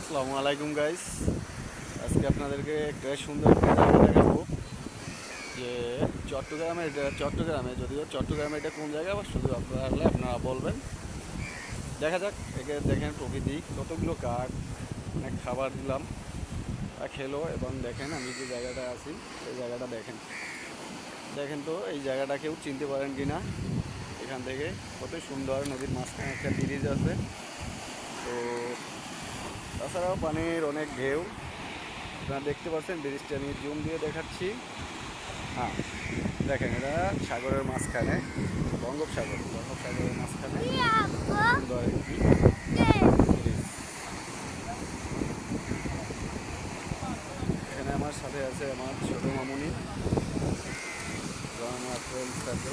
আসসালামু আলাইকুম গাইস। আজকে আপনাদেরকে একটা সুন্দর একটা জায়গা দেখাবো যে চট্টগ্রামে যদিও চট্টগ্রামে এটা কোন জায়গা বা শুধু আপনারা বলবেন। দেখা যাক, একে দেখেন প্রকৃতি কতগুলো কাক, অনেক খাবার দিলাম, খেলো এবং দেখেন আমি যে জায়গাটা আছি এই জায়গাটা দেখেন দেখেন তো এই জায়গাটা কেউ চিনতে পারেন কি না। এখান থেকে কত সুন্দর নদীর মাঝখানে একটা ব্রিজ আছে। তো তাছাড়াও পানির অনেক ঢেউ আপনারা দেখতে পাচ্ছেন। ব্রিজটা আমি জুম দিয়ে দেখাচ্ছি। হ্যাঁ, দেখেন এটা সাগরের মাঝখানে, বঙ্গোপসাগরের মাঝখানে সুন্দর একটি ব্রিজ। এখানে আমার সাথে আছে আমার ছোট মামুনি এবং আমার ফ্রেন্ডস আছে।